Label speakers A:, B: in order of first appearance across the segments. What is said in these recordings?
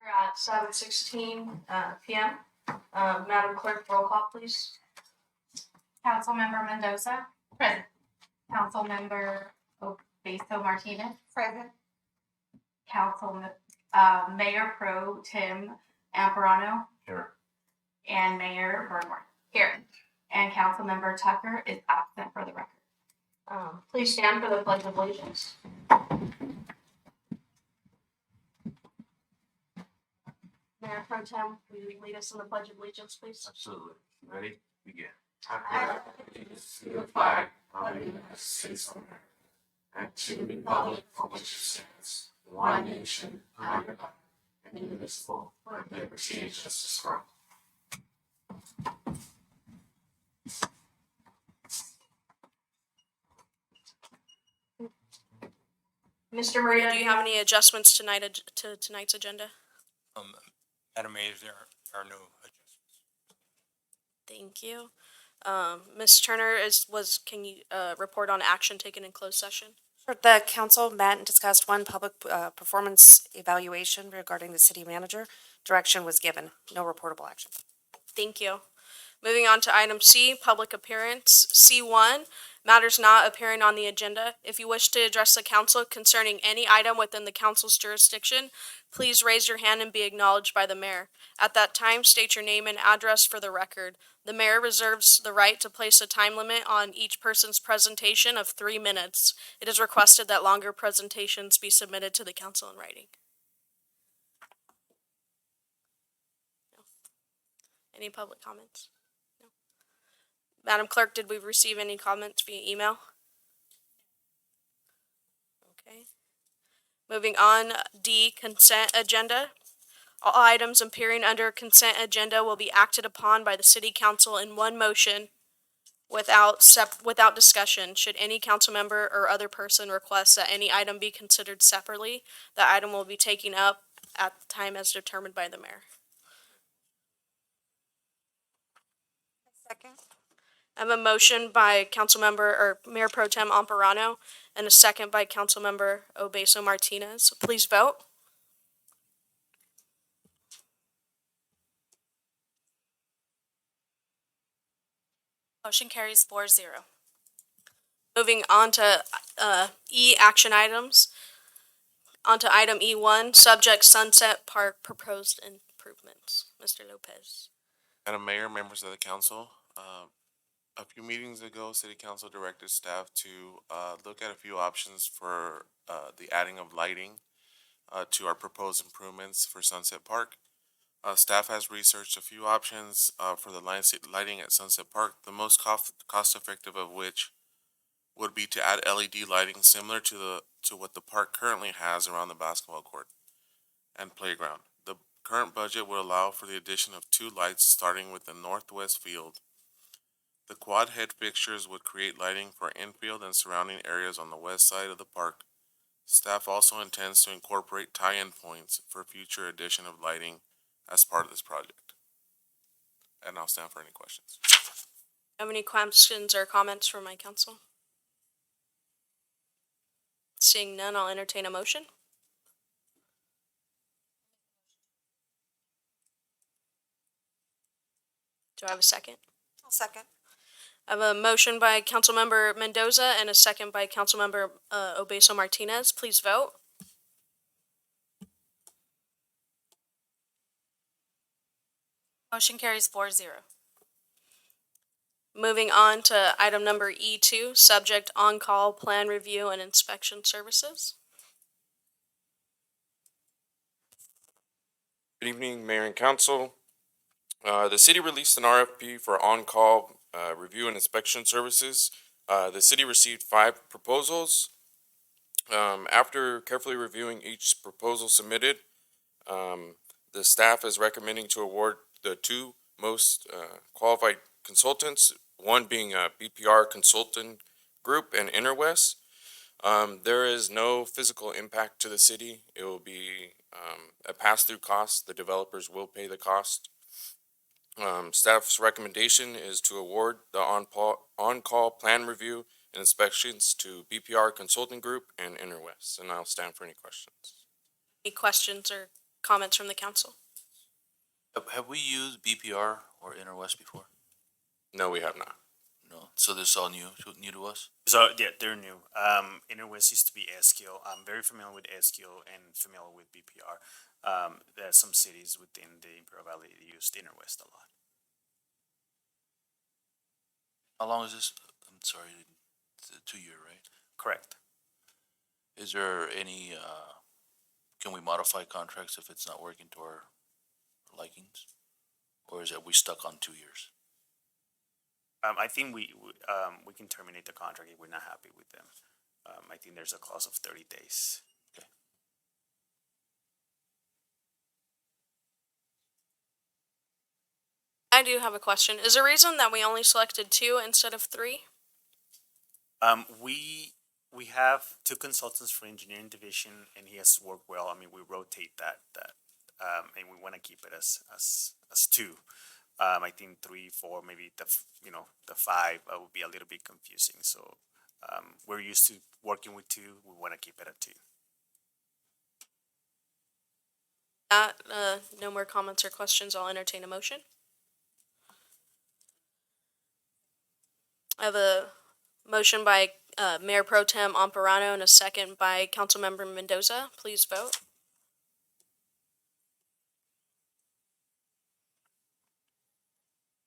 A: We're at 7:16 p.m. Madam Clerk, roll call, please.
B: Councilmember Mendoza. Present. Councilmember Obeso Martinez. Present. Mayor Pro Tim Amparano.
C: Here.
B: And Mayor Burnworth. Here. And Councilmember Tucker is absent for the record.
A: Please stand for the Pledge of Allegiance. Mayor Pro Tem, will you lead us in the Pledge of Allegiance, please?
C: Absolutely. Ready? Begin. I pledge to the flag of the United States of America and to the republic for which it stands, one nation, under God, indivisible, with liberty and justice for all.
A: Mr. Marino, do you have any adjustments tonight to tonight's agenda?
D: Madam Mayor, there are no adjustments.
A: Thank you. Ms. Turner, can you report on action taken in closed session?
E: The council met and discussed one public performance evaluation regarding the city manager. Direction was given. No reportable action.
A: Thank you. Moving on to item C, public appearance. C1, matters not appearing on the agenda. If you wish to address the council concerning any item within the council's jurisdiction, please raise your hand and be acknowledged by the mayor. At that time, state your name and address for the record. The mayor reserves the right to place a time limit on each person's presentation of 3 minutes. It is requested that longer presentations be submitted to the council in writing. No. Any public comments? No. Madam Clerk, did we receive any comments via email? Okay. Moving on, D, consent agenda. All items appearing under consent agenda will be acted upon by the city council in one motion without discussion. Should any council member or other person request that any item be considered separately, the item will be taken up at the time as determined by the mayor.
B: Second.
A: I have a motion by Mayor Pro Tem Amparano and a second by Councilmember Obeso Martinez. Please vote. Motion carries 4-0. Moving on to E, action items. On to item E1, subject Sunset Park proposed improvements. Mr. Lopez.
F: Madam Mayor, members of the council, a few meetings ago, City Council directed staff to look at a few options for the adding of lighting to our proposed improvements for Sunset Park. Staff has researched a few options for the lighting at Sunset Park, the most cost-effective of which would be to add LED lighting similar to what the park currently has around the basketball court and playground. The current budget would allow for the addition of 2 lights starting with the northwest field. The quad head fixtures would create lighting for infield and surrounding areas on the west side of the park. Staff also intends to incorporate tie-in points for future addition of lighting as part of this project. And I'll stand for any questions.
A: Have any questions or comments from my council? Seeing none, I'll entertain a motion. Do I have a second?
B: I'll second.
A: I have a motion by Councilmember Mendoza and a second by Councilmember Obeso Martinez. Please vote.
B: Motion carries 4-0.
A: Moving on to item number E2, subject on-call plan review and inspection services.
G: Good evening, Mayor and Council. The city released an RFP for on-call review and inspection services. The city received 5 proposals. After carefully reviewing each proposal submitted, the staff is recommending to award the 2 most qualified consultants, one being a BPR Consultant Group and Interwest. There is no physical impact to the city. It will be a pass-through cost. The developers will pay the cost. Staff's recommendation is to award the on-call plan review and inspections to BPR Consulting Group and Interwest. And I'll stand for any questions.
A: Any questions or comments from the council?
H: Have we used BPR or Interwest before?
G: No, we have not.
H: No. So this is all new to us?
I: So yeah, they're new. Interwest used to be SQL. I'm very familiar with SQL and familiar with BPR. There are some cities within the Imperial Valley that use Interwest a lot.
H: How long is this? I'm sorry, it's a 2 year, right?
I: Correct.
H: Is there any, can we modify contracts if it's not working to our likings? Or is it we stuck on 2 years?
I: I think we can terminate the contract if we're not happy with them. I think there's a clause of 30 days.
A: I do have a question. Is there a reason that we only selected 2 instead of 3?
I: We have 2 consultants for engineering division, and he has worked well. I mean, we rotate that, and we want to keep it as 2. I think 3, 4, maybe the 5 would be a little bit confusing. So we're used to working with 2. We want to keep it at 2.
A: No more comments or questions. I'll entertain a motion. I have a motion by Mayor Pro Tem Amparano and a second by Councilmember Mendoza. Please vote.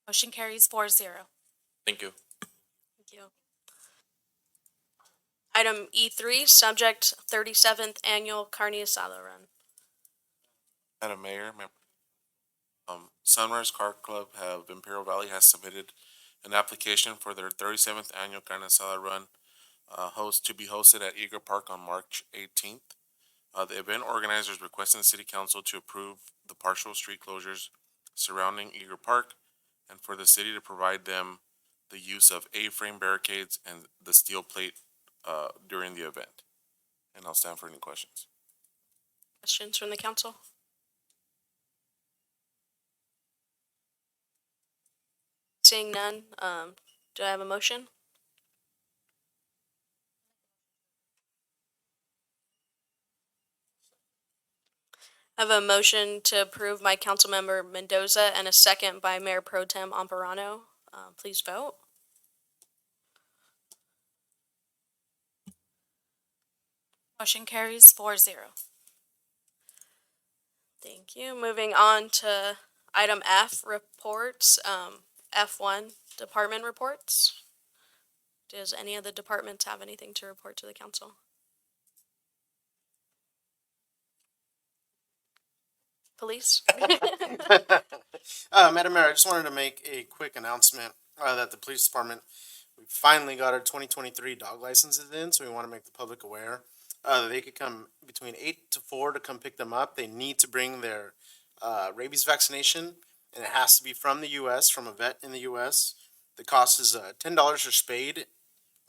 J: Motion carries 4-0.
G: Thank you.
A: Thank you. Item E3, subject 37th Annual Carne Asada Run.
F: Madam Mayor, Sunrise Car Club of Imperial Valley has submitted an application for their 37th annual Carne Asada Run to be hosted at Eager Park on March 18th. The event organizers requesting the City Council to approve the partial street closures surrounding Eager Park and for the city to provide them the use of A-frame barricades and the steel plate during the event. And I'll stand for any questions.
A: Questions from the council? Seeing none, do I have a motion? I have a motion to approve by Councilmember Mendoza and a second by Mayor Pro Tem Amparano. Please vote.
J: Motion carries 4-0.
A: Thank you. Moving on to item F, reports. F1, department reports. Does any of the departments have anything to report to the council? Police?
K: Madam Mayor, I just wanted to make a quick announcement that the police department, we finally got our 2023 dog licenses in, so we want to make the public aware that they could come between 8 to 4 to come pick them up. They need to bring their rabies vaccination, and it has to be from the U.S., from a vet in the U.S. The cost is $10 for spayed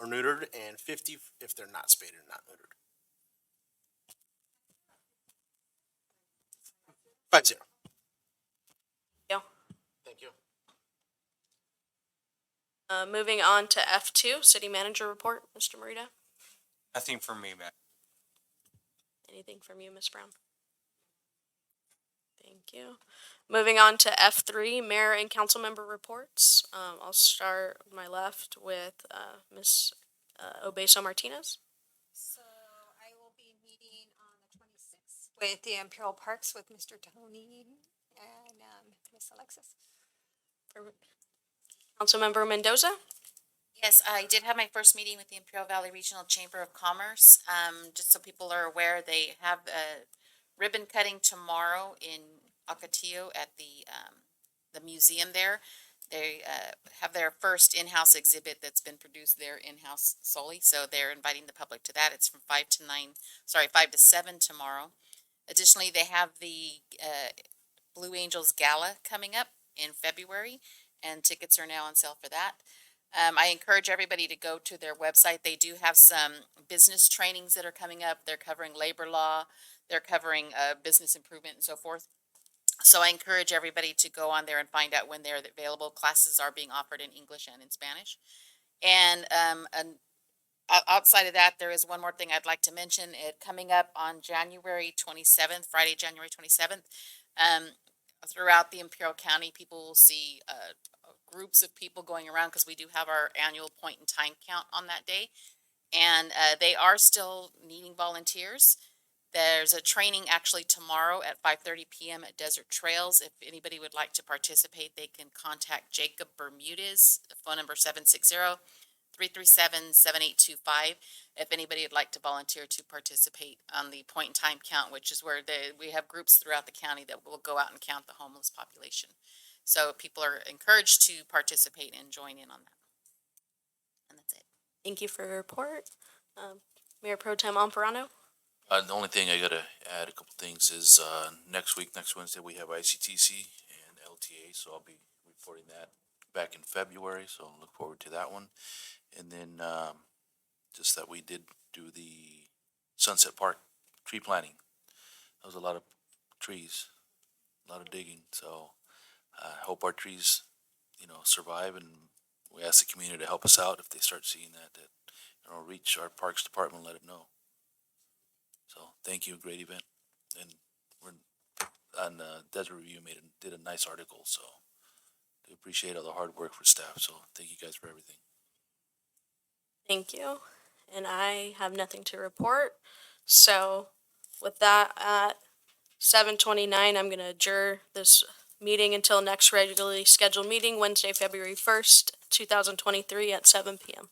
K: or neutered, and $50 if they're not spayed or not neutered. 5-0.
A: Yeah.
K: Thank you.
A: Moving on to F2, city manager report. Mr. Morita,
D: Nothing from me, man.
A: anything from you, Ms. Brown? Thank you. Moving on to F3, mayor and council member reports. I'll start on my left with Ms. Obeso Martinez.
L: So I will be meeting on the 26th with the Imperial Parks with Mr. Tony and Miss Alexis.
A: Councilmember Mendoza.
M: Yes, I did have my first meeting with the Imperial Valley Regional Chamber of Commerce. Just so people are aware, they have a ribbon cutting tomorrow in Ocotillo at the museum there. They have their first in-house exhibit that's been produced there in-house solely. So they're inviting the public to that. It's from 5 to 7 tomorrow. Additionally, they have the Blue Angels Gala coming up in February, and tickets are now on sale for that. I encourage everybody to go to their website. They do have some business trainings that are coming up. They're covering labor law. They're covering business improvement and so forth. So I encourage everybody to go on there and find out when they're available. Classes are being offered in English and in Spanish. And outside of that, there is one more thing I'd like to mention. It coming up on January 27th, Friday, January 27th. Throughout the Imperial County, people will see groups of people going around because we do have our annual point in time count on that day. And they are still needing volunteers. There's a training actually tomorrow at 5:30 p.m. at Desert Trails. If anybody would like to participate, they can contact Jacob Bermudez, phone number 760-337-7825. If anybody would like to volunteer to participate on the point in time count, which is where we have groups throughout the county that will go out and count the homeless population. So people are encouraged to participate and join in on that. And that's it.
A: Thank you for your report. Mayor Pro Tem Alvarado?
H: The only thing I gotta add a couple things is, next Wednesday, we have ICTC and LTA, so I'll be reporting that back in February, so I look forward to that one. And then, just that we did do the Sunset Park tree planting. That was a lot of trees, a lot of digging, so I hope our trees, survive, and we ask the community to help us out if they start seeing that, reach our Parks Department, let it know. So, thank you, great event, and we're on Desert Review did a nice article, so we appreciate all the hard work for staff, so thank you guys for everything.
A: Thank you. And I have nothing to report. So with that, at 7:29, I'm going to adjourn this meeting until next regularly scheduled meeting, Wednesday, February 1st, 2023 at 7 p.m.